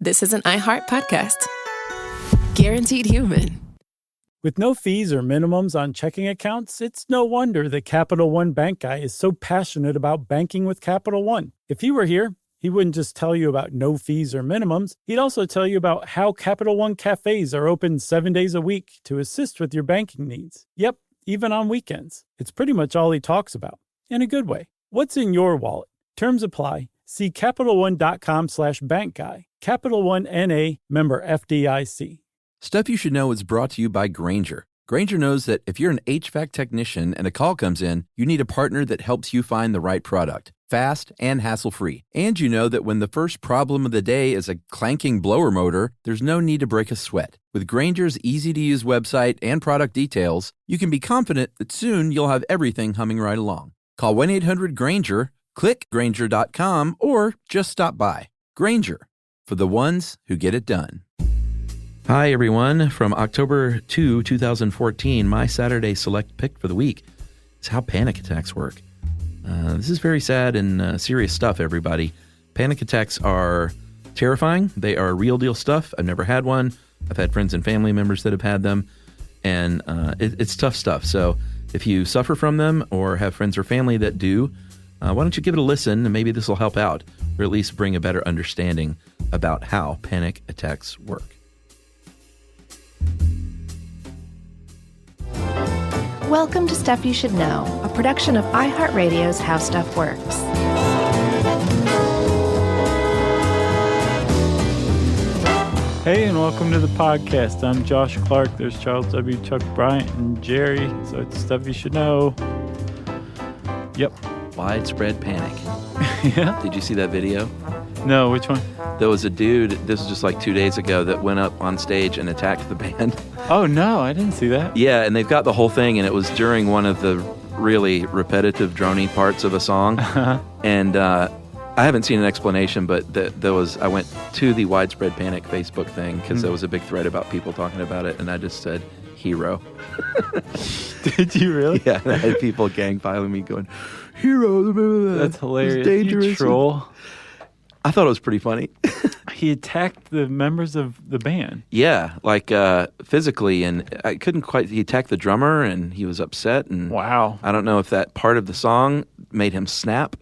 this is an iHeart podcast. Guaranteed human. With no fees or minimums on checking accounts, it's no wonder that Capital One Bank Guy is so passionate about banking with Capital One. If he were here, he wouldn't just tell you about no fees or minimums. He'd also tell you about how Capital One cafes are open 7 days a week to assist with your banking needs. Yep, even on weekends. It's pretty much all he talks about, in a good way. What's in your wallet? Terms apply. See CapitalOne.com/bankguy. Capital One N.A., member FDIC. Stuff You Should Know is brought to you by Grainger. Grainger knows that if you're an HVAC technician and a call comes in, you need a partner that helps you find the right product, fast and hassle-free. And you know that when the first problem of the day is a clanking blower motor, there's no need to break a sweat. With Grainger's easy-to-use website and product details, you can be confident that soon you'll have everything humming right along. Call 1-800-GRAINGER, click Grainger.com, or just stop by. Grainger, for the ones who get it done. Hi, everyone. From October 2, 2014, my Saturday Select pick for the week is how panic attacks work. This is very sad and serious stuff, everybody. Panic attacks are terrifying. They are real deal stuff. I've never had one. I've had friends and family members that have had them, and it's tough stuff. So if you suffer from them or have friends or family that do, why don't you give it a listen, and maybe this will help out, or at least bring a better understanding about how panic attacks work. Welcome to Stuff You Should Know, a production of iHeartRadio's How Stuff Works. Hey, and welcome to the podcast. I'm Josh Clark. There's Charles W. Chuck Bryant and Jerry. So it's Stuff You Should Know. Yep. Widespread panic. Yeah. Did you see that video? No, which one? There was a dude, this was just like 2 days ago, that went up on stage and attacked the band. Oh, no, I didn't see that. Yeah, and they've got the whole thing, and it was during one of the really repetitive, drony parts of a song. And I haven't seen an explanation, but I went to the Widespread Panic Facebook thing because there was a big thread about people talking about it, and I just said, hero. Did you really? Yeah, and I had people gang piling me going, hero. That's hilarious. It's dangerous. You troll. I thought it was pretty funny. He attacked the members of the band. Yeah, like physically, and I couldn't quite. He attacked the drummer, and he was upset. And wow, I don't know if that part of the song made him snap,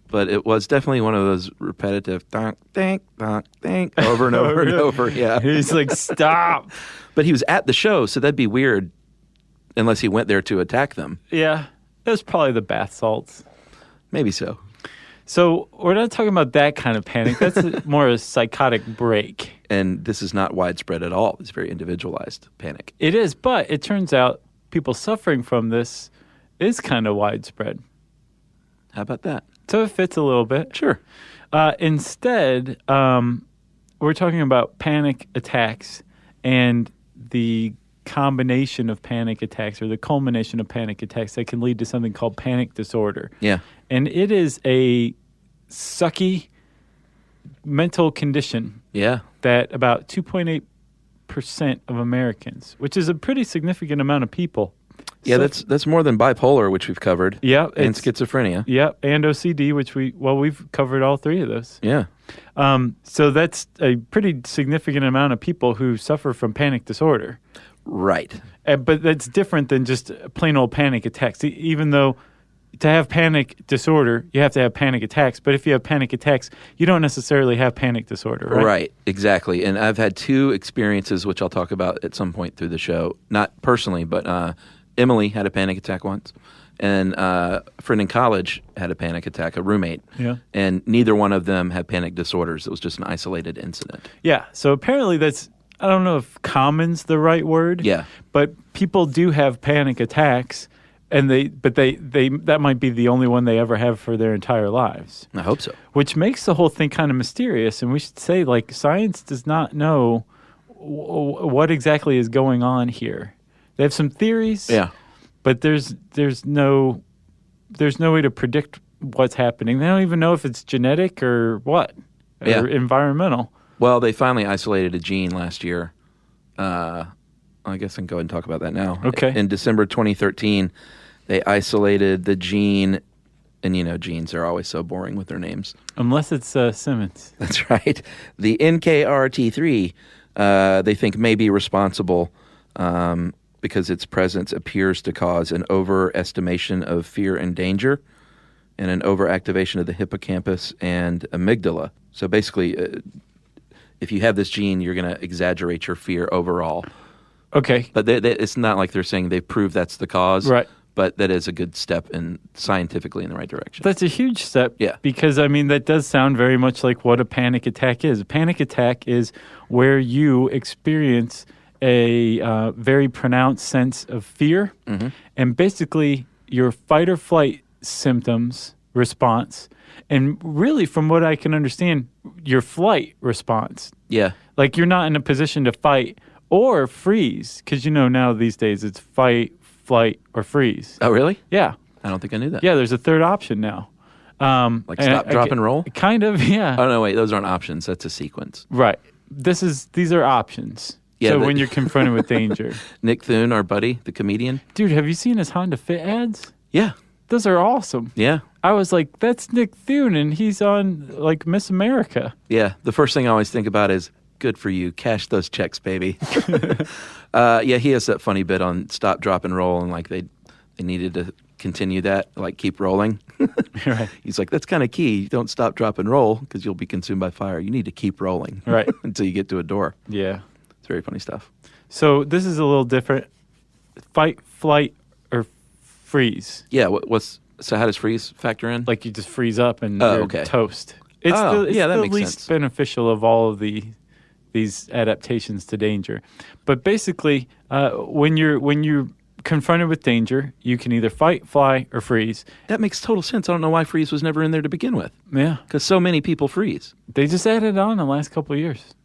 but it was definitely one of those repetitive donk, dink, donk, dink, over and over and over. Yeah, he's like, stop. But he was at the show, so that'd be weird, unless he went there to attack them. Yeah, it was probably the bath salts. Maybe so. So we're not talking about that kind of panic. That's more a psychotic break. And this is not widespread at all. It's very individualized panic. It is, but it turns out people suffering from this is kind of widespread. How about that? So it fits a little bit. Sure. Instead, we're talking about panic attacks and the combination of panic attacks or the culmination of panic attacks that can lead to something called panic disorder. Yeah. And it is a sucky mental condition. Yeah. That about 2.8% of Americans, which is a pretty significant amount of people. Yeah, that's more than bipolar, which we've covered. Yeah. And schizophrenia. Yeah, and OCD, which we've covered all three of those. Yeah. So that's a pretty significant amount of people who suffer from panic disorder. Right. But that's different than just plain old panic attacks. Even though to have panic disorder, you have to have panic attacks. But if you have panic attacks, you don't necessarily have panic disorder, right? Right, exactly. And I've had two experiences, which I'll talk about at some point through the show. Not personally, but Emily had a panic attack once. And a friend in college had a panic attack, a roommate. Yeah. And neither one of them had panic disorders. It was just an isolated incident. Yeah. So apparently that's, I don't know if common's the right word. Yeah. But people do have panic attacks. And they that might be the only one they ever have for their entire lives. I hope so. Which makes the whole thing kind of mysterious. And we should say, like, science does not know what exactly is going on here. They have some theories. Yeah. But there's no way to predict what's happening. They don't even know if it's genetic or what, or environmental. Well, they finally isolated a gene last year. I guess I can go ahead and talk about that now. Okay. In December 2013, they isolated the gene And genes are always so boring with their names. Unless it's Simmons. That's right. The NKRT3, they think may be responsible because its presence appears to cause an overestimation of fear and danger and an overactivation of the hippocampus and amygdala. So basically, if you have this gene, you're going to exaggerate your fear overall. Okay. But it's not like they're saying they've proved that's the cause. Right. But that is a good step scientifically in the right direction. That's a huge step. Yeah. Because, that does sound very much like what a panic attack is. A panic attack is where you experience a very pronounced sense of fear. Mm-hmm. And basically, your fight or flight symptoms response, and really, from what I can understand, your flight response. Yeah. Like you're not in a position to fight or freeze, because now these days it's fight, flight, or freeze. Oh, really? Yeah. I don't think I knew that. Yeah, there's a third option now. Like stop, drop, and roll? Kind of, yeah. Oh, no, wait. Those aren't options. That's a sequence. Right. These are options. Yeah, so when you're confronted with danger. Nick Thune, our buddy, the comedian. Dude, have you seen his Honda Fit ads? Yeah. Those are awesome. Yeah. I was like, that's Nick Thune, and he's on, Miss America. Yeah. The first thing I always think about is, good for you. Cash those checks, baby. Yeah, he has that funny bit on stop, drop, and roll, and they needed to continue that, keep rolling. Right. He's like, that's kind of key. You don't stop, drop, and roll because you'll be consumed by fire. You need to keep rolling. Right. Until you get to a door. Yeah. It's very funny stuff. So this is a little different. Fight, flight, or freeze. Yeah. So how does freeze factor in? Like you just freeze up and you're toast. It's that the makes least sense. beneficial of all of these adaptations to danger. But basically, when you're confronted with danger, you can either fight, fly, or freeze. That makes total sense. I don't know why freeze was never in there to begin with. Yeah. Because so many people freeze. They just added it on in the last couple of years.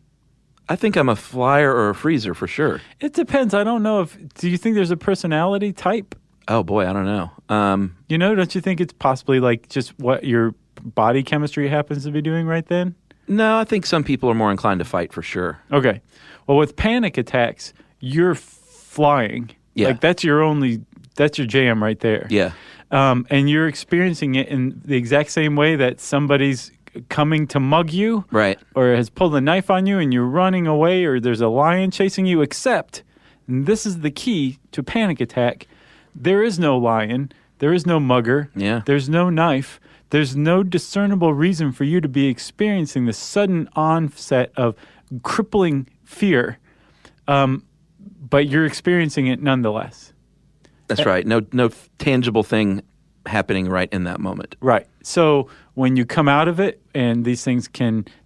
I think I'm a flyer or a freezer for sure. It depends. I don't know do you think there's a personality type? Oh, boy, I don't know. Don't you think it's possibly just what your body chemistry happens to be doing right then? No, I think some people are more inclined to fight for sure. Okay. Well, with panic attacks, you're flying. Yeah. That's your jam right there. Yeah. And you're experiencing it in the exact same way that somebody's coming to mug you. Right. Or has pulled a knife on you and you're running away, or there's a lion chasing you, except, and this is the key to panic attack, there is no lion, there is no mugger, there's no knife, there's no discernible reason for you to be experiencing the sudden onset of crippling fear, but you're experiencing it nonetheless. That's right. No tangible thing happening right in that moment. Right. So when you come out of it, and these things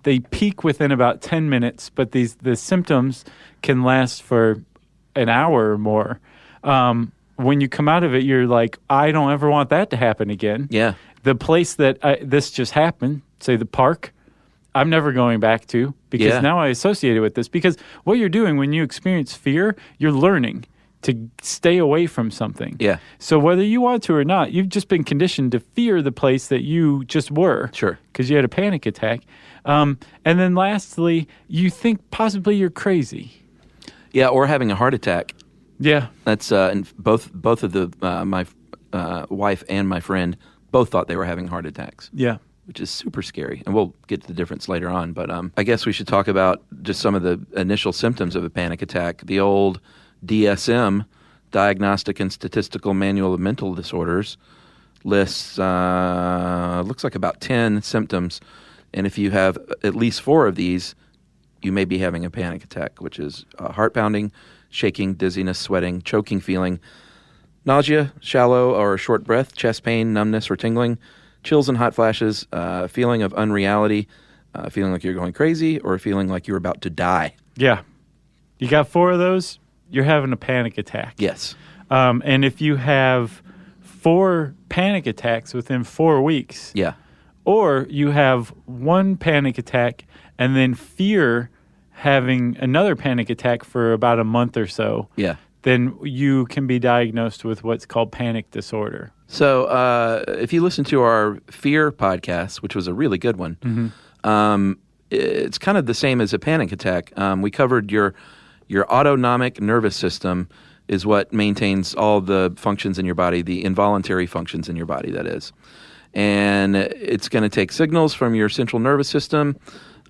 they peak within about 10 minutes, but the symptoms can last for an hour or more. When you come out of it, you're like, I don't ever want that to happen again. Yeah. The place that this just happened, say the park, I'm never going back to because now I associate it with this. Because what you're doing when you experience fear, you're learning to stay away from something. Yeah. So whether you want to or not, you've just been conditioned to fear the place that you just were. Sure. Because you had a panic attack. And then lastly, you think possibly you're crazy. Yeah, or having a heart attack. Yeah. That's and both of my wife and my friend both thought they were having heart attacks. Yeah. Which is super scary. And we'll get to the difference later on. But I guess we should talk about just some of the initial symptoms of a panic attack. The old DSM, Diagnostic and Statistical Manual of Mental Disorders, lists, looks like about 10 symptoms. And if you have at least 4 of these, you may be having a panic attack, which is heart pounding, shaking, dizziness, sweating, choking feeling, nausea, shallow or short breath, chest pain, numbness or tingling, chills and hot flashes, feeling of unreality, feeling like you're going crazy, or feeling like you're about to die. Yeah. You got 4 of those, you're having a panic attack. Yes. And if you have 4 panic attacks within 4 weeks, yeah, or you have 1 panic attack and then fear having another panic attack for about a month or so, yeah, then you can be diagnosed with what's called panic disorder. So if you listen to our fear podcast, which was a really good one, it's kind of the same as a panic attack. We covered your autonomic nervous system is what maintains all the functions in your body, the involuntary functions in your body, that is. And it's going to take signals from your central nervous system.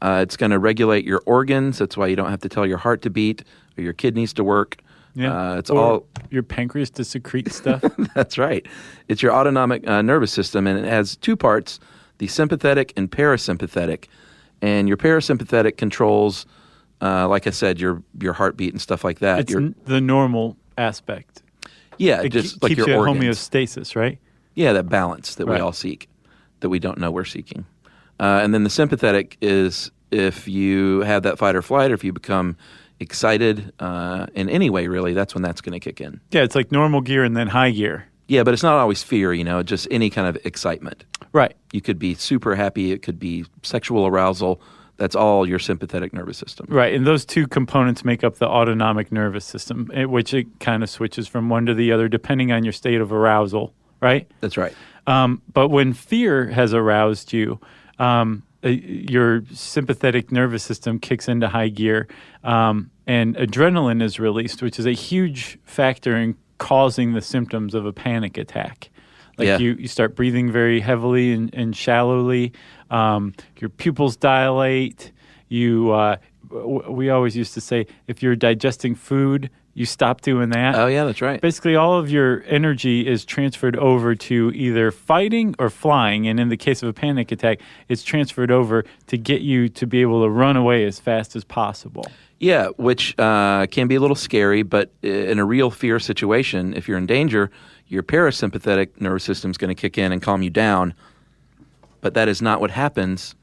It's going to regulate your organs. That's why you don't have to tell your heart to beat or your kidneys to work. Yeah. It's or all your pancreas to secrete stuff. That's right. It's your autonomic nervous system, and it has two parts, the sympathetic and parasympathetic. And your parasympathetic controls, like I said, your heartbeat and stuff like that. It's the normal aspect. Yeah, It just like keeps your you at organs. homeostasis, right? Yeah, that balance that we Right. all seek, that we don't know we're seeking. And then the sympathetic is if you have that fight or flight, or if you become excited in any way, really, that's when that's going to kick in. Yeah, it's like normal gear and then high gear. Yeah, but it's not always fear, just any kind of excitement. Right. You could be super happy. It could be sexual arousal. That's all your sympathetic nervous system. Right, and those two components make up the autonomic nervous system, which it kind of switches from one to the other depending on your state of arousal, right? That's right. But when fear has aroused you, your sympathetic nervous system kicks into high gear, and adrenaline is released, which is a huge factor in causing the symptoms of a panic attack. Like Yeah. you start breathing very heavily and shallowly. Your pupils dilate. We always used to say, if you're digesting food, you stop doing that. Oh, yeah, that's right. Basically, all of your energy is transferred over to either fighting or flying. And in the case of a panic attack, it's transferred over to get you to be able to run away as fast as possible. Yeah, which can be a little scary, but in a real fear situation, if you're in danger, your parasympathetic nervous system is going to kick in and calm you down. But that is not what happens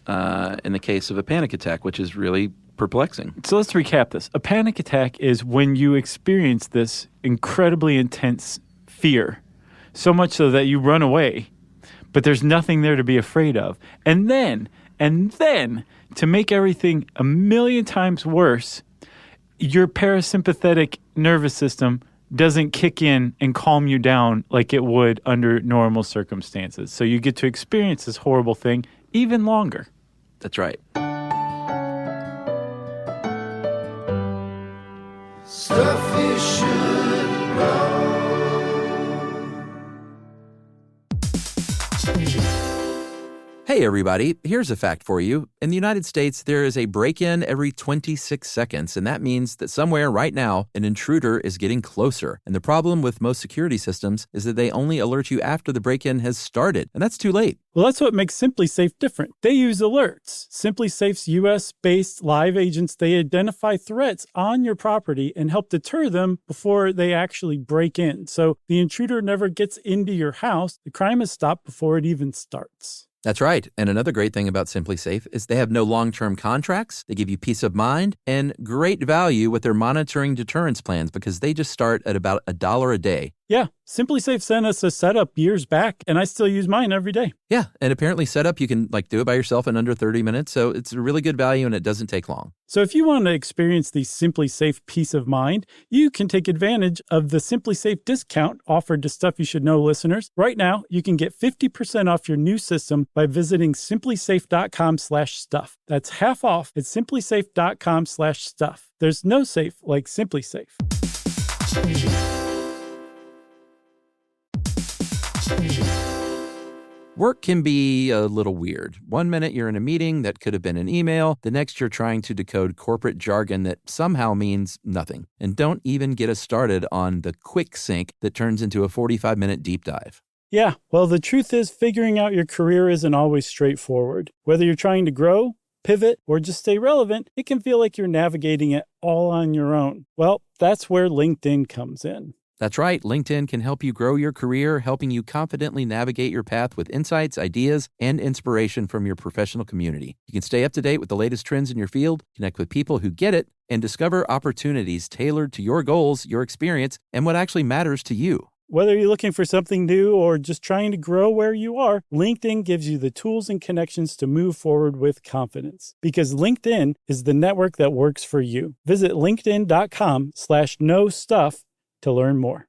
in the case of a panic attack, which is really perplexing. So let's recap this. A panic attack is when you experience this incredibly intense fear, so much so that you run away, but there's nothing there to be afraid of. And then, to make everything a million times worse, your parasympathetic nervous system doesn't kick in and calm you down like it would under normal circumstances. So you get to experience this horrible thing even longer. That's right. Stuff you should know. Hey, everybody, here's a fact for you. In the United States, there is a break-in every 26 seconds, and that means that somewhere right now, an intruder is getting closer. And the problem with most security systems is that they only alert you after the break-in has started, and that's too late. Well, that's what makes SimpliSafe different. They use alerts. SimpliSafe's U.S.-based live agents, they identify threats on your property and help deter them before they actually break in. So the intruder never gets into your house. The crime is stopped before it even starts. That's right. And another great thing about SimpliSafe is they have no long-term contracts. They give you peace of mind and great value with their monitoring deterrence plans because they just start at about $1 a day. Yeah, SimpliSafe sent us a setup years back, and I still use mine every day. Yeah, and apparently setup, you can do it by yourself in under 30 minutes. So it's a really good value and it doesn't take long. So if you want to experience the SimpliSafe peace of mind, you can take advantage of the SimpliSafe discount offered to Stuff You Should Know listeners. Right now, you can get 50% off your new system by visiting simplisafe.com/stuff. That's half off at simplisafe.com/stuff. There's no safe like SimpliSafe. Work can be a little weird. One minute you're in a meeting that could have been an email. The next you're trying to decode corporate jargon that somehow means nothing. And don't even get us started on the quick sync that turns into a 45-minute deep dive. Yeah, well, the truth is figuring out your career isn't always straightforward. Whether you're trying to grow, pivot, or just stay relevant, it can feel like you're navigating it all on your own. Well, that's where LinkedIn comes in. That's right. LinkedIn can help you grow your career, helping you confidently navigate your path with insights, ideas, and inspiration from your professional community. You can stay up to date with the latest trends in your field, connect with people who get it, and discover opportunities tailored to your goals, your experience, and what actually matters to you. Whether you're looking for something new or just trying to grow where you are, LinkedIn gives you the tools and connections to move forward with confidence. Because LinkedIn is the network that works for you. Visit linkedin.com/knowstuff to learn more.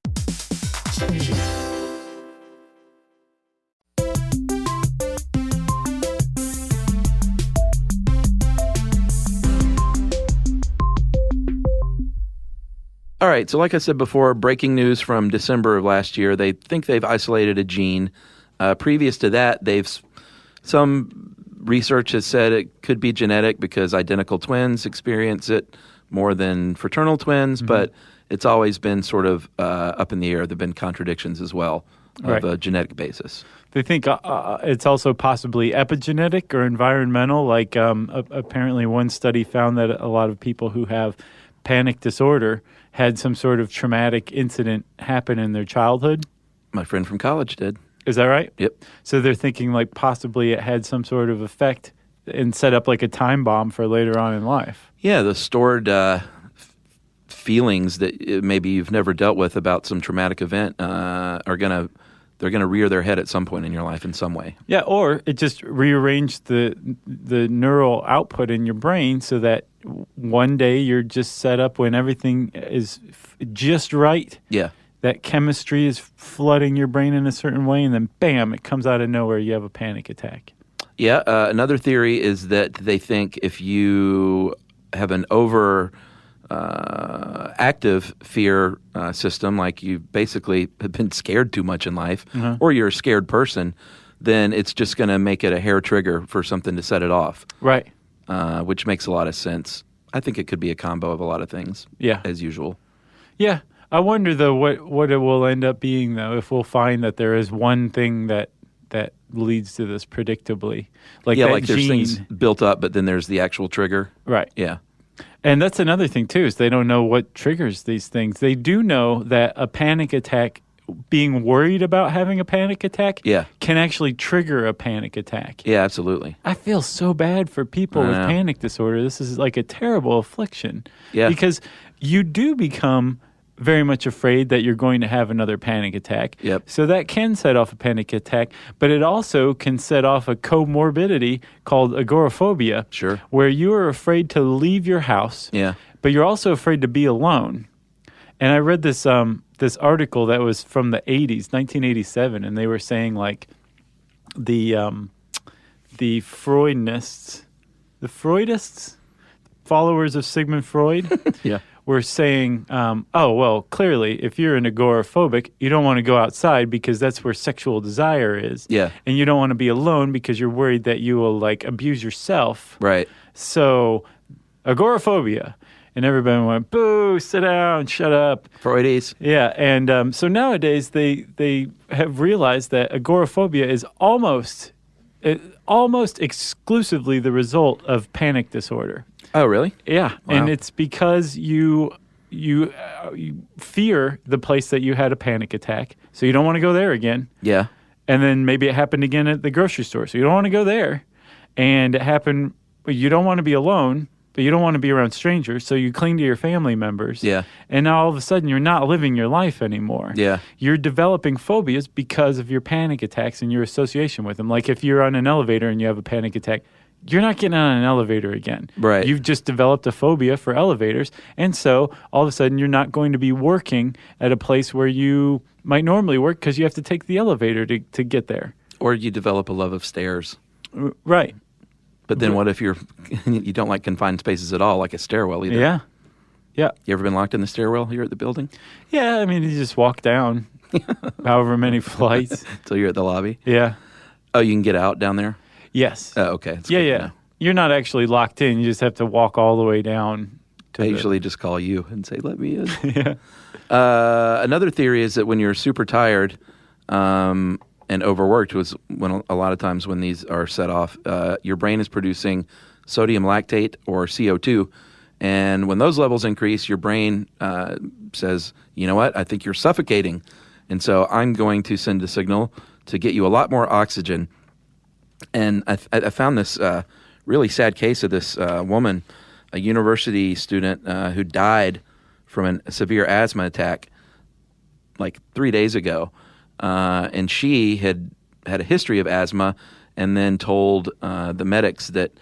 All right, so like I said before, breaking news from December of last year, they think they've isolated a gene Previous to that, some research has said it could be genetic because identical twins experience it more than fraternal twins, but it's always been sort of up in the air. There have been contradictions as well of a genetic basis. They think it's also possibly epigenetic or environmental. Like apparently one study found that a lot of people who have panic disorder had some sort of traumatic incident happen in their childhood. My friend from college did. Is that right? Yep. So they're thinking like possibly it had some sort of effect and set up like a time bomb for later on in life. Yeah, the stored feelings that maybe you've never dealt with about some traumatic event they're gonna rear their head at some point in your life in some way. Yeah, or it just rearranged the neural output in your brain so that one day you're just set up when everything is just right. Yeah. That chemistry is flooding your brain in a certain way, and then bam, it comes out of nowhere. You have a panic attack. Yeah. Another theory is that they think if you have an active fear system, like you basically have been scared too much in life, or you're a scared person, then it's just going to make it a hair trigger for something to set it off. Right. Which makes a lot of sense. I think it could be a combo of a lot of things. Yeah. As usual. Yeah. I wonder, though, what it will end up being, though, if we'll find that there is one thing that leads to this predictably. Like there's gene. things built up, but then there's the actual trigger. Right. Yeah. And that's another thing, too, is they don't know what triggers these things. They do know that a panic attack, being worried about having a panic attack, can actually trigger a panic attack. Yeah, absolutely. I feel so bad for people with panic disorder. This is like a terrible affliction. Yeah. Because you do become very much afraid that you're going to have another panic attack. Yep. So that can set off a panic attack, but it also can set off a comorbidity called agoraphobia. Sure. Where you are afraid to leave your house, but you're also afraid to be alone. And I read this this article that was from the 80s, 1987, and they were saying like the Freudists, followers of Sigmund Freud, were saying, clearly, if you're an agoraphobic, you don't want to go outside because that's where sexual desire is. Yeah. And you don't want to be alone because you're worried that you will, like, abuse yourself. Right. So, agoraphobia. And everybody went, boo, sit down, shut up. Freudies. Yeah, and so nowadays they have realized that agoraphobia is almost exclusively the result of panic disorder. Oh, really? Yeah, Wow. and it's because you fear the place that you had a panic attack, so you don't want to go there again. Yeah. And then maybe it happened again at the grocery store, so you don't want to go there. And it happened, you don't want to be alone, but you don't want to be around strangers, so you cling to your family members. Yeah. And now all of a sudden you're not living your life anymore. Yeah. You're developing phobias because of your panic attacks and your association with them. Like if you're on an elevator and you have a panic attack, you're not getting on an elevator again. Right. You've just developed a phobia for elevators. And so all of a sudden you're not going to be working at a place where you might normally work because you have to take the elevator to get there. Or you develop a love of stairs. Right. But then what if you don't like confined spaces at all, like a stairwell either? Yeah. Yeah. You ever been locked in the stairwell here at the building? Yeah, I mean, you just walk down however many flights. Until you're at the lobby? Yeah. Oh, you can get out down there? Yes. Oh, okay. That's Yeah, good to yeah. know. You're not actually locked in. You just have to walk all the way down. I usually just call you and say, let me in. Yeah. Another theory is that when you're super tired and overworked, was when a lot of times when these are set off, your brain is producing sodium lactate or CO2. And when those levels increase, your brain says, you know what, I think you're suffocating. And so I'm going to send a signal to get you a lot more oxygen. And I found this really sad case of this woman, a university student who died from a severe asthma attack like 3 days ago. And she had a history of asthma and then told the medics that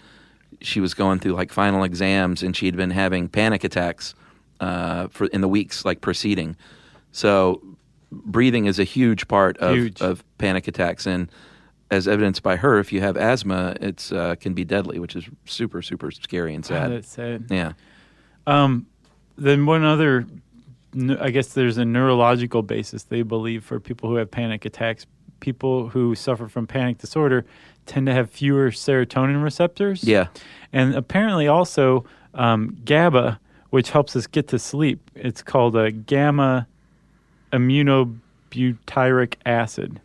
she was going through like final exams and she'd been having panic attacks in the weeks like preceding. So breathing is a huge part of panic attacks. And as evidenced by her, if you have asthma, it's can be deadly, which is super, super scary and sad. Oh, that's sad. Yeah. Then one other, I guess there's a neurological basis, they believe, for people who have panic attacks people who suffer from panic disorder tend to have fewer serotonin receptors. Yeah. And apparently also GABA, which helps us get to sleep. It's called a gamma aminobutyric acid.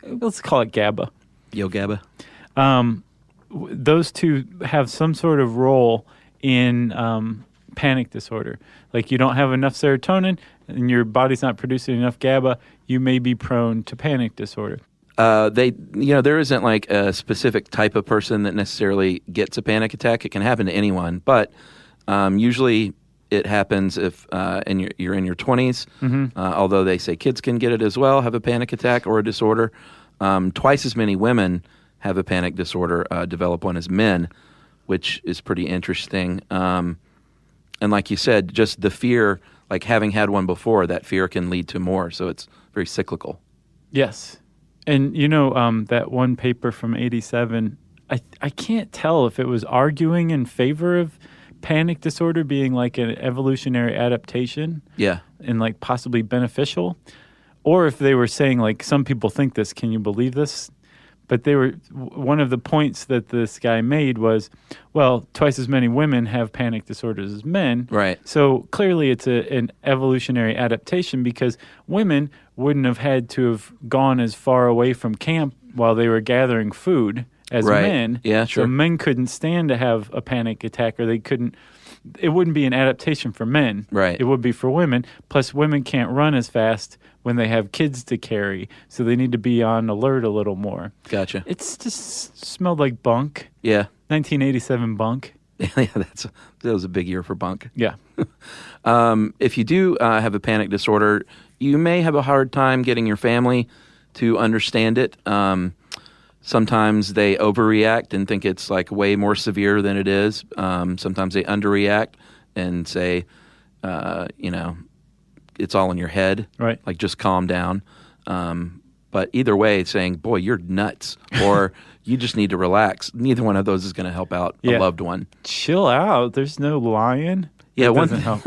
Let's call it GABA. Yo, GABA. Those two have some sort of role in panic disorder. Like you don't have enough serotonin and your body's not producing enough GABA, you may be prone to panic disorder. There isn't like a specific type of person that necessarily gets a panic attack. It can happen to anyone, but usually it happens if you're in your 20s, although they say kids can get it as well, have a panic attack or a disorder. Twice as many women have a panic disorder, develop one as men, which is pretty interesting. And like you said, just the fear, like having had one before, that fear can lead to more. So it's very cyclical. Yes. And, that one paper from 87, I can't tell if it was arguing in favor of panic disorder being like an evolutionary adaptation. Yeah. And like possibly beneficial. Or if they were saying like, some people think this, can you believe this? But one of the points that this guy made was, well, twice as many women have panic disorders as men. Right. So clearly it's an evolutionary adaptation because women wouldn't have had to have gone as far away from camp while they were gathering food as men. Yeah, sure. So men couldn't stand to have a panic attack, or it wouldn't be an adaptation for men. Right. It would be for women. Plus, women can't run as fast when they have kids to carry, so they need to be on alert a little more. Gotcha. It's just smelled like bunk. Yeah. 1987 bunk. Yeah, that was a big year for bunk. Yeah. If you do have a panic disorder, you may have a hard time getting your family to understand it. Sometimes they overreact and think it's like way more severe than it is. Sometimes they underreact and say, it's all in your head. Right. Like just calm down. But either way, saying, boy, you're nuts, or you just need to relax. Neither one of those is going to help out a loved one. Chill out. There's no lying. Yeah, doesn't help.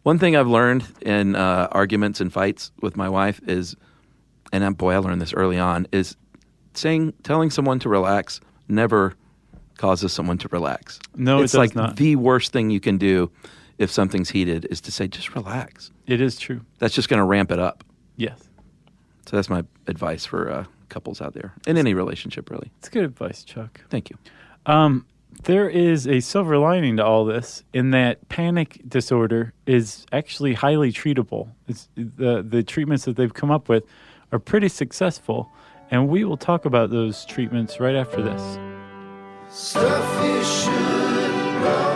One thing I've learned in arguments and fights with my wife is, and I learned this early on, is telling someone to relax never causes someone to relax. No, it's it does like not. The worst thing you can do if something's heated is to say, just relax. It is true. That's just going to ramp it up. Yes. So that's my advice for couples out there in any relationship, really. It's good advice, Chuck. Thank you. There is a silver lining to all this in that panic disorder is actually highly treatable. It's, the treatments that they've come up with are pretty successful, and we will talk about those treatments right after this. Stuff you should know.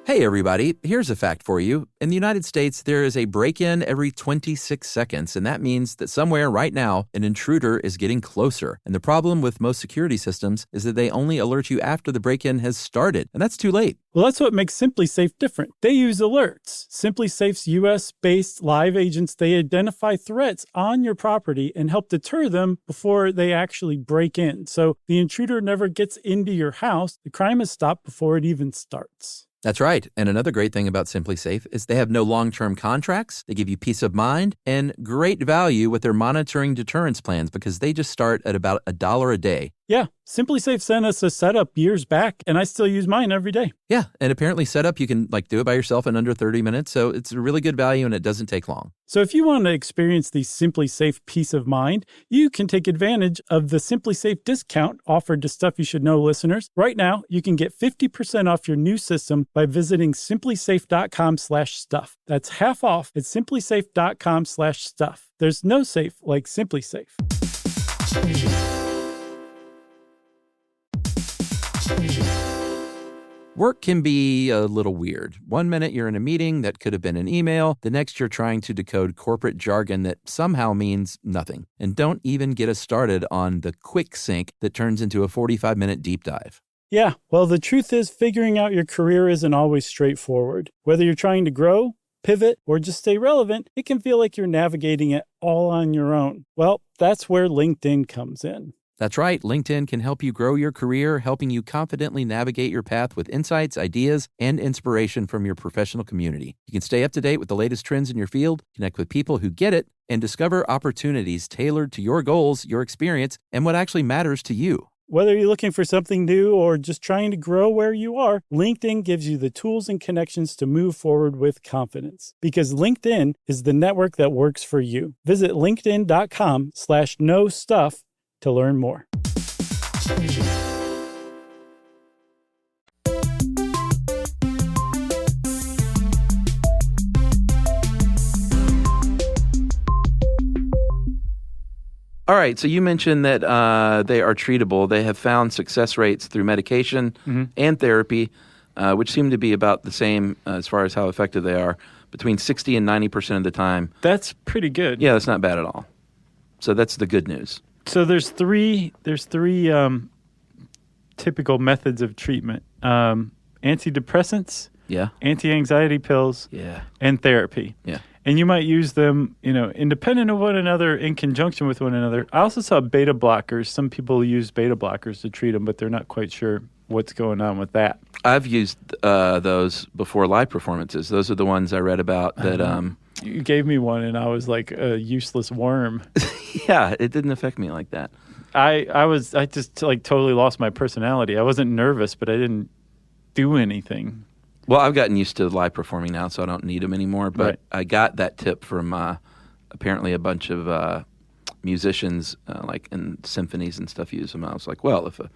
Hey, everybody. Here's a fact for you. In the United States, there is a break-in every 26 seconds, and that means that somewhere right now, an intruder is getting closer. And the problem with most security systems is that they only alert you after the break-in has started, and that's too late. Well, that's what makes SimpliSafe different. They use alerts. SimpliSafe's U.S.-based live agents, they identify threats on your property and help deter them before they actually break in. So the intruder never gets into your house. The crime is stopped before it even starts. That's right. And another great thing about SimpliSafe is they have no long-term contracts. They give you peace of mind and great value with their monitoring deterrence plans because they just start at about $1 a day. Yeah, SimpliSafe sent us a setup years back, and I still use mine every day. Yeah, and apparently setup, you can do it by yourself in under 30 minutes, so it's a really good value and it doesn't take long. So if you want to experience the SimpliSafe peace of mind, you can take advantage of the SimpliSafe discount offered to Stuff You Should Know listeners. Right now, you can get 50% off your new system by visiting simplisafe.com/stuff. That's half off at simplisafe.com/stuff. There's no safe like SimpliSafe. Work can be a little weird. One minute you're in a meeting that could have been an email. The next you're trying to decode corporate jargon that somehow means nothing. And don't even get us started on the quick sync that turns into a 45-minute deep dive. Yeah, well, the truth is figuring out your career isn't always straightforward. Whether you're trying to grow, pivot, or just stay relevant, it can feel like you're navigating it all on your own. Well, that's where LinkedIn comes in. That's right. LinkedIn can help you grow your career, helping you confidently navigate your path with insights, ideas, and inspiration from your professional community. You can stay up to date with the latest trends in your field, connect with people who get it, and discover opportunities tailored to your goals, your experience, and what actually matters to you. Whether you're looking for something new or just trying to grow where you are, LinkedIn gives you the tools and connections to move forward with confidence. Because LinkedIn is the network that works for you. Visit linkedin.com/knowstuff to learn more. All right, so you mentioned that they are treatable. They have found success rates through medication and therapy, which seem to be about the same as far as how effective they are, between 60 and 90% of the time. That's pretty good. Yeah, that's not bad at all. So that's the good news. So there's three typical methods of treatment: antidepressants, Yeah. anti-anxiety pills, Yeah. and therapy. Yeah. And you might use them, independent of one another, in conjunction with one another. I also saw beta blockers. Some people use beta blockers to treat them, but they're not quite sure what's going on with that. I've used those before live performances. Those are the ones I read about that. You gave me one, and I was like a useless worm. Yeah, it didn't affect me like that. I just like totally lost my personality. I wasn't nervous, but I didn't do anything. Well, I've gotten used to live performing now, so I don't need them anymore. But Right. I got that tip from apparently a bunch of musicians, like in symphonies and stuff, use them. I was like, well, if a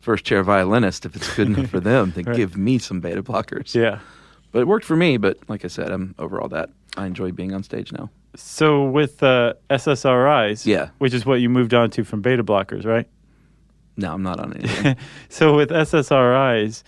first-chair violinist, if it's good enough for them, then Right. give me some beta blockers. Yeah. But it worked for me. But like I said, I'm over all that. I enjoy being on stage now. So with SSRIs, Yeah. which is what you moved on to from beta blockers, right? No, I'm not on anything. So with SSRIs,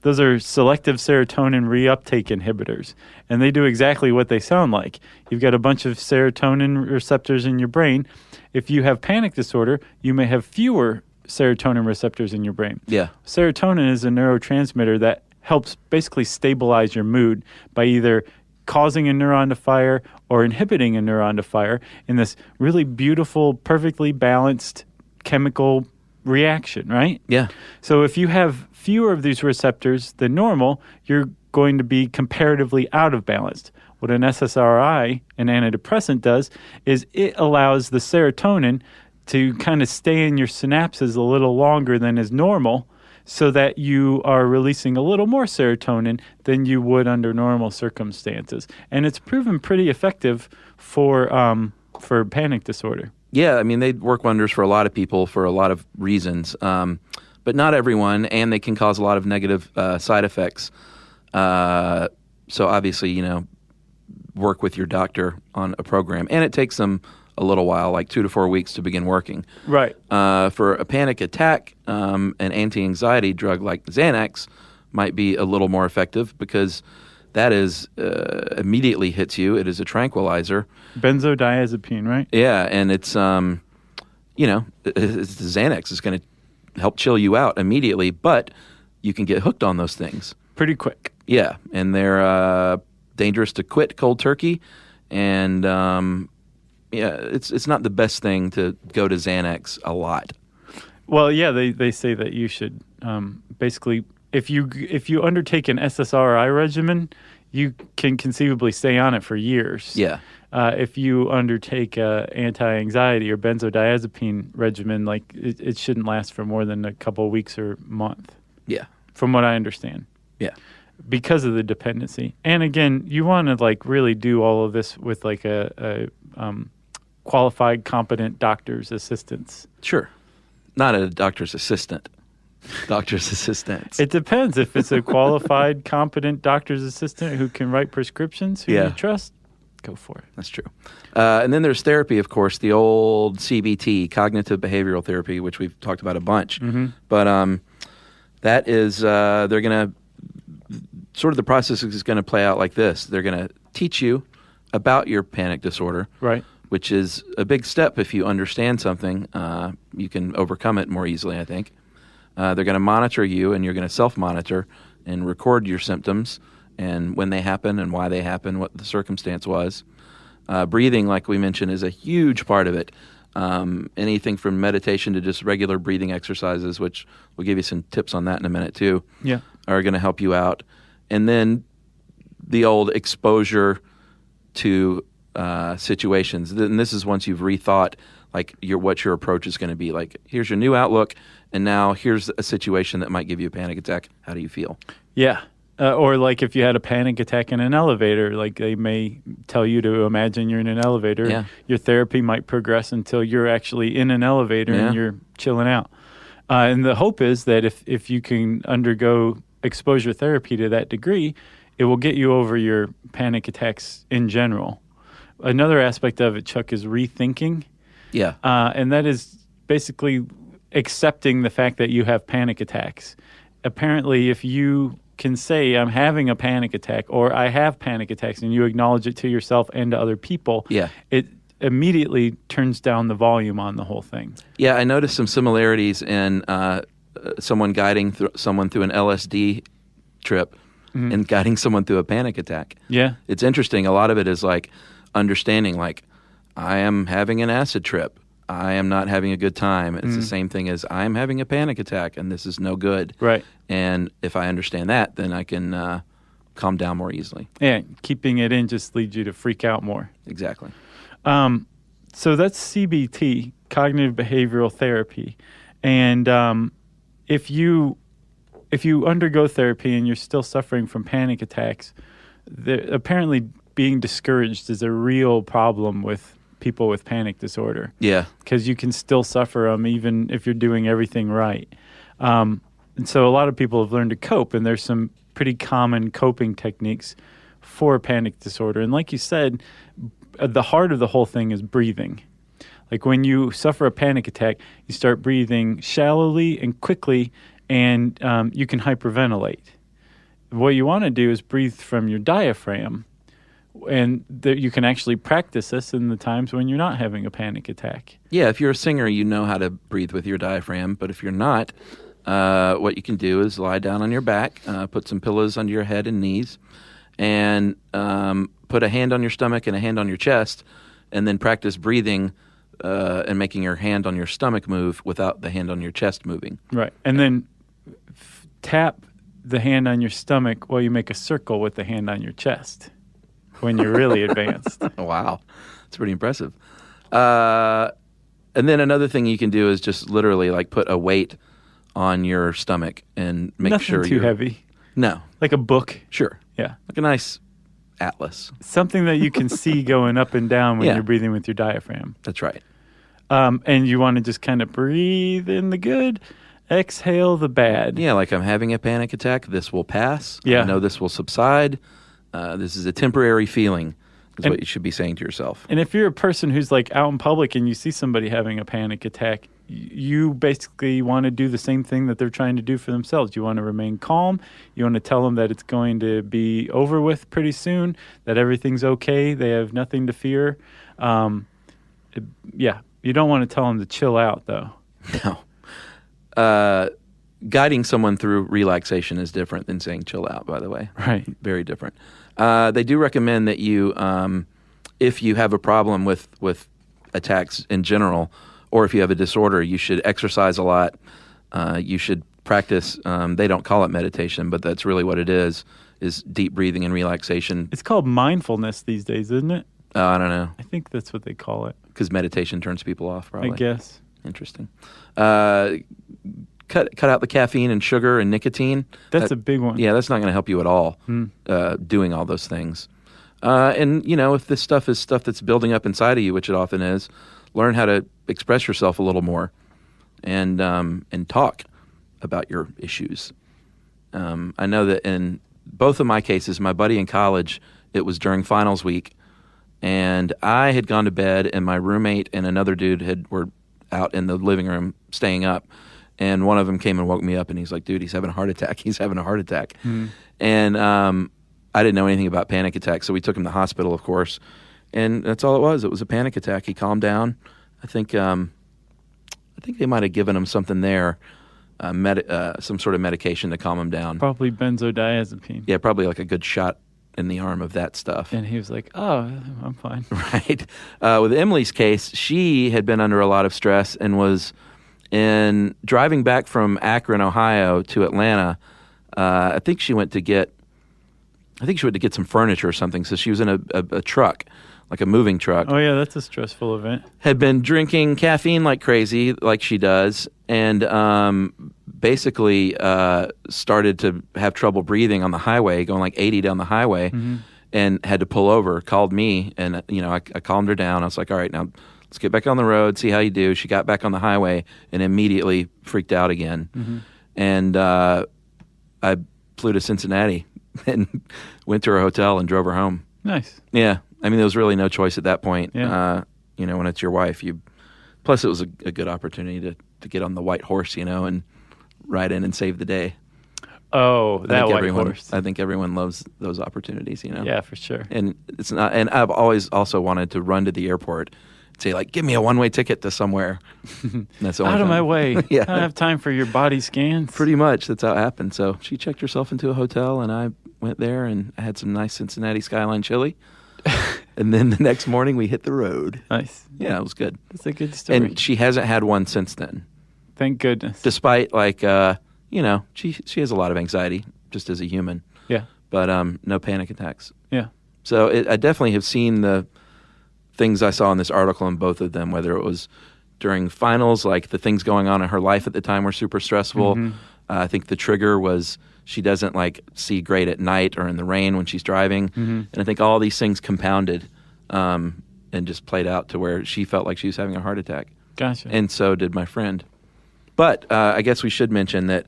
those are selective serotonin reuptake inhibitors, and they do exactly what they sound like. You've got a bunch of serotonin receptors in your brain. If you have panic disorder, you may have fewer serotonin receptors in your brain. Yeah. Serotonin is a neurotransmitter that helps basically stabilize your mood by either causing a neuron to fire or inhibiting a neuron to fire in this really beautiful, perfectly balanced chemical reaction, right? Yeah. So if you have fewer of these receptors than normal, you're going to be comparatively out of balance. What an SSRI, an antidepressant, does is it allows the serotonin to kind of stay in your synapses a little longer than is normal, so that you are releasing a little more serotonin than you would under normal circumstances. And it's proven pretty effective for panic disorder. Yeah, I mean, they work wonders for a lot of people for a lot of reasons, but not everyone, and they can cause a lot of negative side effects. So obviously, work with your doctor on a program. And it takes them a little while, like 2 to 4 weeks to begin working. Right. For a panic attack, an anti-anxiety drug like Xanax might be a little more effective because that is immediately hits you. It is a tranquilizer. Benzodiazepine, right? Yeah, and it's, it's Xanax is going to help chill you out immediately, but you can get hooked on those things. Pretty quick. Yeah, and they're dangerous to quit cold turkey, and it's not the best thing to go to Xanax a lot. Well, yeah, they say that you should basically, if you undertake an SSRI regimen, you can conceivably stay on it for years. Yeah. If you undertake a anti-anxiety or benzodiazepine regimen, like it shouldn't last for more than a couple of weeks or month. Yeah. From what I understand. Yeah. Because of the dependency. And again, you want to like really do all of this with like a qualified, competent doctor's assistance. Sure. Not a doctor's assistant. Doctor's assistants. It depends. If it's a qualified, competent doctor's assistant who can write prescriptions, who you trust, go for it. That's true. And then there's therapy, of course, the old CBT, cognitive behavioral therapy, which we've talked about a bunch. Mm-hmm. But that is, they're going to, sort of the process is going to play out like this. They're going to teach you about your panic disorder. Right. Which is a big step. If you understand something, you can overcome it more easily, I think. They're going to monitor you, and you're going to self-monitor and record your symptoms and when they happen and why they happen, what the circumstance was. Breathing, like we mentioned, is a huge part of it. Anything from meditation to just regular breathing exercises, which we'll give you some tips on that in a minute too, are going to help you out. And then the old exposure to situations. And this is once you've rethought like what your approach is going to be. Like, here's your new outlook, and now here's a situation that might give you a panic attack. How do you feel? Yeah. Or like if you had a panic attack in an elevator, like they may tell you to imagine you're in an elevator. Yeah. Your therapy might progress until you're actually in an elevator and you're chilling out. And the hope is that if you can undergo exposure therapy to that degree, it will get you over your panic attacks in general. Another aspect of it, Chuck, is rethinking. Yeah. And that is basically accepting the fact that you have panic attacks. Apparently, if you can say, I'm having a panic attack, or I have panic attacks, and you acknowledge it to yourself and to other people, it immediately turns down the volume on the whole thing. Yeah, I noticed some similarities in someone guiding someone through an LSD trip and guiding someone through a panic attack. Yeah. It's interesting. A lot of it is like understanding, like, I am having an acid trip. I am not having a good time. It's the same thing as I'm having a panic attack, and this is no good. Right. And if I understand that, then I can calm down more easily. Yeah, keeping it in just leads you to freak out more. Exactly. So that's CBT, cognitive behavioral therapy. And if you undergo therapy and you're still suffering from panic attacks, apparently being discouraged is a real problem with people with panic disorder. Yeah. Because you can still suffer them even if you're doing everything right. And so a lot of people have learned to cope, and there's some pretty common coping techniques for panic disorder. And like you said, the heart of the whole thing is breathing. Like when you suffer a panic attack, you start breathing shallowly and quickly, and you can hyperventilate. What you want to do is breathe from your diaphragm. And you can actually practice this in the times when you're not having a panic attack. Yeah, if you're a singer, you know how to breathe with your diaphragm. But if you're not, what you can do is lie down on your back, put some pillows under your head and knees, and put a hand on your stomach and a hand on your chest, and then practice breathing and making your hand on your stomach move without the hand on your chest moving. Right. And then tap the hand on your stomach while you make a circle with the hand on your chest. When you're really advanced. Wow. That's pretty impressive. And then another thing you can do is just literally like put a weight on your stomach and make Nothing sure too heavy. No. Like a book. Sure. Yeah. Like a nice atlas. Something that you can see going up and down when you're breathing with your diaphragm. That's right. And you want to just kind of breathe in the good, exhale the bad. Yeah, like I'm having a panic attack. This will pass. Yeah. I know this will subside. This is a temporary feeling, is what you should be saying to yourself. And if you're a person who's like out in public and you see somebody having a panic attack, you basically want to do the same thing that they're trying to do for themselves. You want to remain calm. You want to tell them that it's going to be over with pretty soon, that everything's okay. They have nothing to fear. You don't want to tell them to chill out, though. No. Guiding someone through relaxation is different than saying chill out, by the way. Right. Very different. They do recommend that you, if you have a problem with attacks in general, or if you have a disorder, you should exercise a lot. You should practice, they don't call it meditation, but that's really what it is deep breathing and relaxation. It's called mindfulness these days, isn't it? I don't know. I think that's what they call it. Because meditation turns people off, probably. I guess. Interesting. Cut out the caffeine and sugar and nicotine. That's a big one. Yeah, that's not going to help you at all, doing all those things. And, if this stuff is stuff that's building up inside of you, which it often is, learn how to express yourself a little more and talk about your issues. I know that in both of my cases, my buddy in college, it was during finals week, and I had gone to bed, and my roommate and another dude were out in the living room staying up. And one of them came and woke me up, and he's like, dude, he's having a heart attack. He's having a heart attack. And I didn't know anything about panic attacks, so we took him to the hospital, of course. And that's all it was. It was a panic attack. He calmed down. I think they might have given him something there, some sort of medication to calm him down. Probably benzodiazepine. Yeah, probably like a good shot in the arm of that stuff. And he was like, oh, I'm fine. Right. With Emily's case, she had been under a lot of stress and was driving back from Akron, Ohio to Atlanta. I think she went to get some furniture or something. So she was in a truck, like a moving truck. Oh, yeah, that's a stressful event. Had been drinking caffeine like crazy, like she does, and basically started to have trouble breathing on the highway, going like 80 down the highway, and had to pull over. Called me, and I calmed her down. I was like, all right, now let's get back on the road, see how you do. She got back on the highway and immediately freaked out again. And I flew to Cincinnati and went to her hotel and drove her home. Nice. Yeah. I mean, there was really no choice at that point. Yeah. When it's your wife, plus it was a good opportunity to get on the white horse, and ride in and save the day. Oh, that white horse. I think everyone loves those opportunities, Yeah, for sure. And it's not, and I've always also wanted to run to the airport and say, like, give me a one-way ticket to somewhere. And that's the only Out of my way. Yeah. I don't have time for your body scans. Pretty much. That's how it happened. So she checked herself into a hotel, and I went there, and I had some nice Cincinnati Skyline chili. And then the next morning, we hit the road. Nice. Yeah, it was good. That's a good story. And she hasn't had one since then. Thank goodness. Despite, she has a lot of anxiety, just as a human. Yeah. But no panic attacks. Yeah. So I definitely have seen the things I saw in this article in both of them, whether it was during finals, like the things going on in her life at the time were super stressful. I think the trigger was she doesn't see great at night or in the rain when she's driving. And I think all these things compounded and just played out to where she felt like she was having a heart attack. Gotcha. And so did my friend. But I guess we should mention that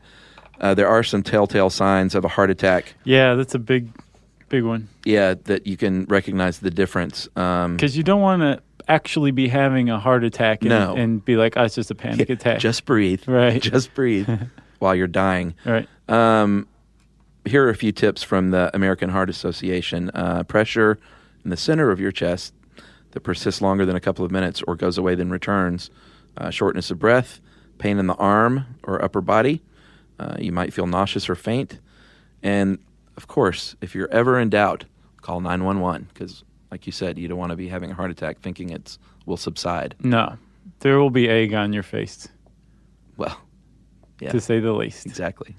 there are some telltale signs of a heart attack. Yeah, that's a big one. Yeah, that you can recognize the difference. Because you don't want to actually be having a heart attack and be like, oh, it's just a panic attack. Just breathe. Right. Just breathe while you're dying. Right. Here are a few tips from the American Heart Association. Pressure in the center of your chest that persists longer than a couple of minutes or goes away then returns. Shortness of breath, pain in the arm or upper body. You might feel nauseous or faint. And, of course, if you're ever in doubt, call 911 because, like you said, you don't want to be having a heart attack thinking it will subside. No. There will be egg on your face. Well, yeah. To say the least. Exactly.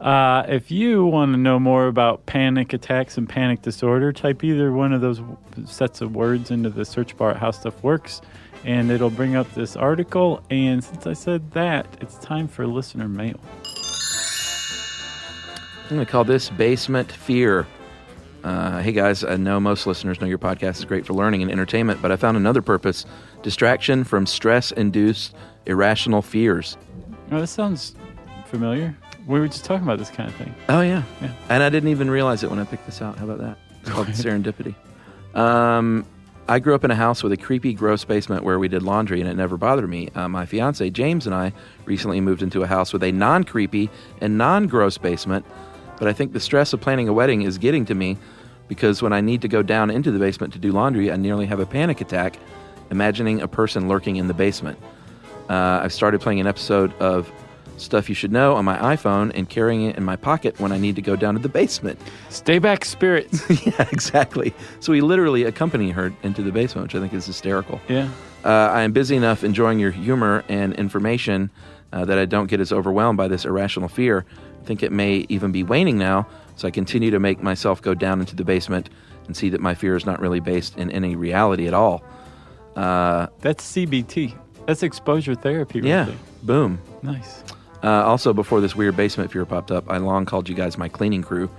If you want to know more about panic attacks and panic disorder, type either one of those sets of words into the search bar at How Stuff Works, and it'll bring up this article. And since I said that, it's time for listener mail. I'm going to call this Basement Fear. Hey guys, I know most listeners know your podcast is great for learning and entertainment, but I found another purpose: distraction from stress-induced irrational fears. Oh, that sounds familiar. We were just talking about this kind of thing. Oh, yeah. Yeah. And I didn't even realize it when I picked this out. How about that? It's called serendipity. I grew up in a house with a creepy, gross basement where we did laundry, and it never bothered me. My fiance, James, and I recently moved into a house with a non-creepy and non-gross basement, but I think the stress of planning a wedding is getting to me because when I need to go down into the basement to do laundry, I nearly have a panic attack imagining a person lurking in the basement. I've started playing an episode of Stuff You Should Know on my iPhone and carrying it in my pocket when I need to go down to the basement. Stay back, spirits. Yeah, exactly. So we literally accompany her into the basement, which I think is hysterical. Yeah. I am busy enough enjoying your humor and information that I don't get as overwhelmed by this irrational fear. I think it may even be waning now, so I continue to make myself go down into the basement and see that my fear is not really based in any reality at all. That's CBT. That's exposure therapy. Yeah. Really. Boom. Nice. Also, before this weird basement fear popped up, I long called you guys my cleaning crew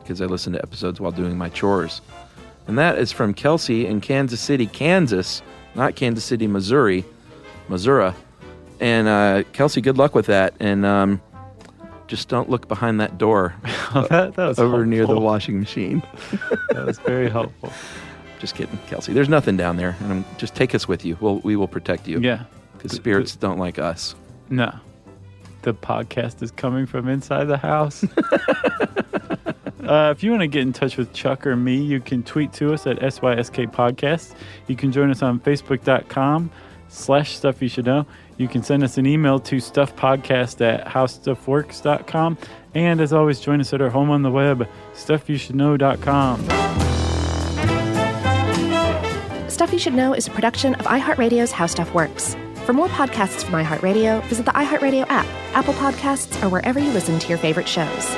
because I listened to episodes while doing my chores. And that is from Kelsey in Kansas City, Kansas, not Kansas City, Missouri. And Kelsey, good luck with that. And just don't look behind that door that was over helpful. near the washing machine. That was very helpful. Just kidding, Kelsey. There's nothing down there. And just take us with you. We will protect you. Yeah. Because spirits don't like us. No. The podcast is coming from inside the house. If you want to get in touch with Chuck or me, you can tweet to us at SYSK Podcast. You can join us on Facebook.com stuff you should know. You can send us an email to stuffpodcast@howstuffworks.com. And as always, join us at our home on the web, stuffyoushouldknow.com. Stuff You Should Know is a production of iHeartRadio's How Stuff Works. For more podcasts from iHeartRadio, visit the iHeartRadio app, Apple Podcasts, or wherever you listen to your favorite shows.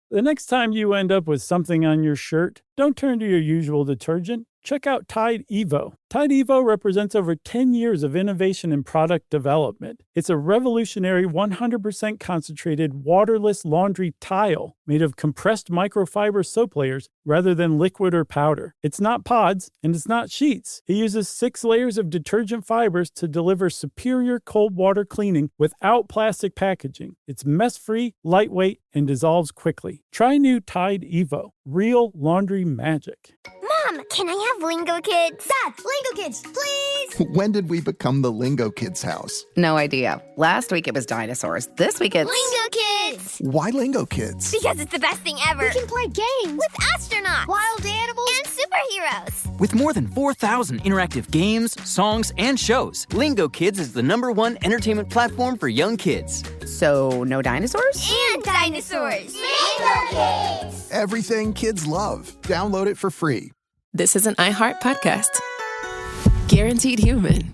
The next time you end up with something on your shirt, don't turn to your usual detergent. Check out Tide Evo. Tide Evo represents over 10 years of innovation in product development. It's a revolutionary 100% concentrated waterless laundry tile made of compressed microfiber soap layers rather than liquid or powder. It's not pods and it's not sheets. It uses 6 layers of detergent fibers to deliver superior cold water cleaning without plastic packaging. It's mess-free, lightweight, and dissolves quickly. Try new Tide Evo. Real laundry magic. Mom, can I have Lingo Kids? Dad, Lingo Kids, please! When did we become the Lingo Kids house? No idea. Last week it was dinosaurs. This week it's... Lingo Kids! Why Lingo Kids? Because it's the best thing ever. We can play games with astronauts, wild animals, and superheroes. With more than 4,000 interactive games, songs, and shows, Lingo Kids is the #1 entertainment platform for young kids. So, no dinosaurs? And dinosaurs! Lingo Kids! Everything kids love. Download it for free. This is an iHeart podcast. Guaranteed human.